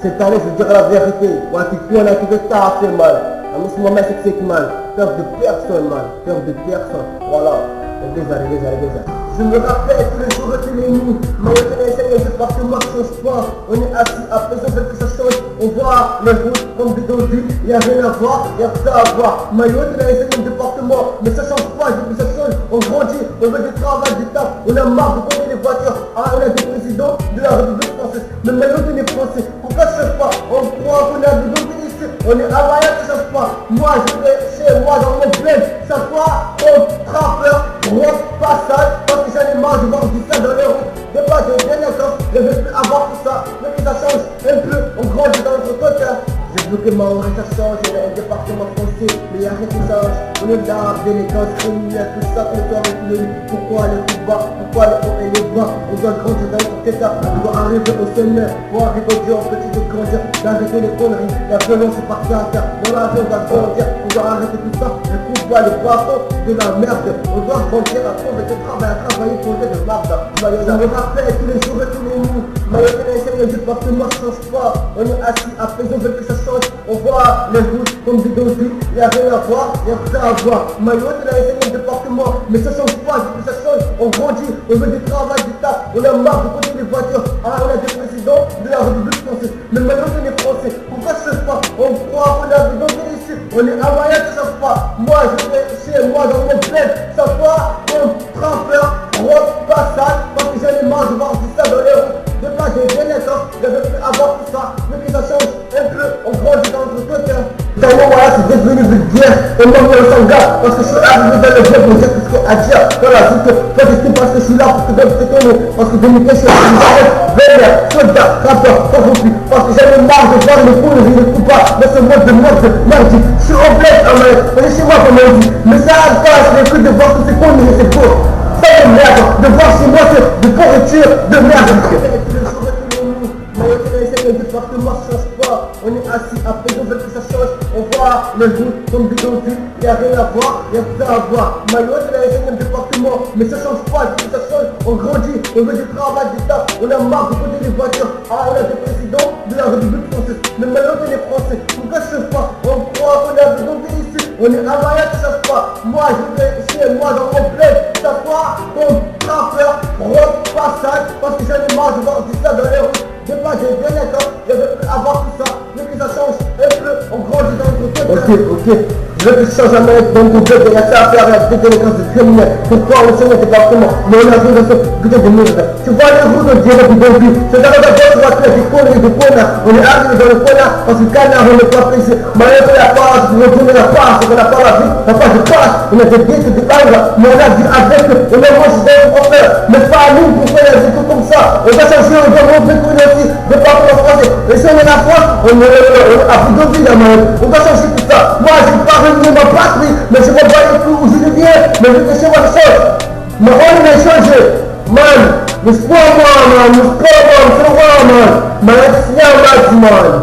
Cette année, je dirais la vérité. Ouais, tu fais, on a tout de ça fait mal. Mais c'est moi-même, c'est que c'est mal. Peur de personne, man. Peur de personne. Voilà. Regarde. Je me rappelle tous les jours et tous les nuits. Mais je connais les je parce que moi je change pas. On est assis à présent, veut que ça change. On voit les routes comme des dodus. Y'a rien à voir, y'a que ça à voir. Maillot de la SN département. Mais ça change pas, je veux que ça change. On grandit, on veut du travail, du taf. On a marre de conduire les voitures. Ah, on a des présidents de la République française. Mais Maillot on est français. Pourquoi ça change pas? On croit qu'on a des dodus ici. On est hawaïen, ça change pas. Moi je vais chez moi dans mon bled. Ça soit on trappeur, route, passage. Parce que j'en ai marre de voir du ça dans les routes. De pas de bien d'accord, je veux plus avoir tout ça. Mais que ça change un peu, on grandit dans notre côté. Je veux que ma oreille ça change, on est un département français, mais y'a rien qui change. On est là, délinquance, criminels, tout ça, tout le temps et tout le nuit. Pourquoi les coups bas, pourquoi les hauts et les bas? On doit grandir dans notre état, on doit arriver au sommet. Pour arriver au Dieu, on peut de grandir, d'arrêter les conneries. La violence est partie à terre, dans la vie on doit grandir, on doit arrêter tout ça. Les coups bas, les poissons, de la merde. On doit grandir à trouver du travail, à travailler pour de merde. Je me rappelle tous les jours et tous les nuits. Maillot de la SN, parce que moi je change pas. On est assis à présent, veut que ça change. On voit les routes comme des dodus. Y'a rien à voir, y'a que ça à voir. Maillot de la SN département. Mais ça change pas, je veux que ça change. On grandit, on veut du travail, du taf. On a marre de conduire les voitures. Ah, on a des présidents de la République française. Mais maintenant on est français. Pourquoi ça change pas? On croit qu'on a des dodus ici. On est hawaïen, ça change pas. Moi je vais chez moi dans mon bled. Ça soit comme trappeur, route, passage. Parce que j'en ai marre de voir tout ça dans les routes. De pas j'ai bien d'accord, je veux plus avoir tout ça. Mais que ça change un peu, on grandit dans notre côté. D'ailleurs voilà, c'est devenu vulgaire. Et moi on s'engage parce que je suis arrivé dans le jeu pour dire tout ce qu'il y a à dire. Voilà, je te fais tester parce que je suis là pour te donner ce qu'on est. Parce que je me cache, je suis arrête, vénère, soldat, rappeur, pas compris. Parce que j'en ai marre de voir les fous, les coupables. Mais ce mode de mardi. Je suis au bled, on est chez moi comme on dit. Mais ça passe, les coups de voir tout ce qu'on est, c'est beau. Ça de merde, de voir chez moi c'est de pourriture, de merde. Le département change pas, on est assis après on veut que ça change. On voit les routes comme des dodus, y'a rien à voir, y'a que ça à voir. Maillot de la SN département, mais ça change pas, je veux que ça change. On grandit, on veut du travail, du taf. On a marre de conduire les voitures. Ah, on a des présidents de la République française. Mais maintenant on est français, pourquoi ça change pas? On croit qu'on a des dodus ici. On est hawaïen, ça change pas. Moi je vais chez moi dans mon bled. Ça soit comme trappeur, route, passage. Parce que j'en ai marre de voir du ça dans les routes. De pas j'ai bien d'accord, je veux plus avoir tout ça. Mais que ça change un peu, on grandit dans notre côté. Ok. Je veux que ça change à mettre dans mon bled. Il y a ça à faire avec des délinquances de criminels. Pourquoi on sait notre département? Mais on a vu dans ce putain de merde. Tu vois les routes, on dirait du bon but. C'est dans la voiture, on va faire des conneries, des connards. On est arrivé dans le connard parce que canard, on n'est pas pressé. Maillot de la part, on retourne la part, on n'a pas la vie, on n'a pas de passe. On a des disques, des angles, mais on a dit avec, on a mangé des professeurs. Mais pas à nous, pourquoi il y a des trucs comme ça? On va changer, on doit montrer qu'on est aussi de partout en français. Et si on est la France, on est à Bougainville, on doit changer tout ça. Moi, je ne parle de ma patrie, mais je ne vois pas où je viens, mais je vais chez moi chose. Mais on est changé. Man, l'espoir, man, l'espoir, man, c'est moi, man. Man, c'est moi, man.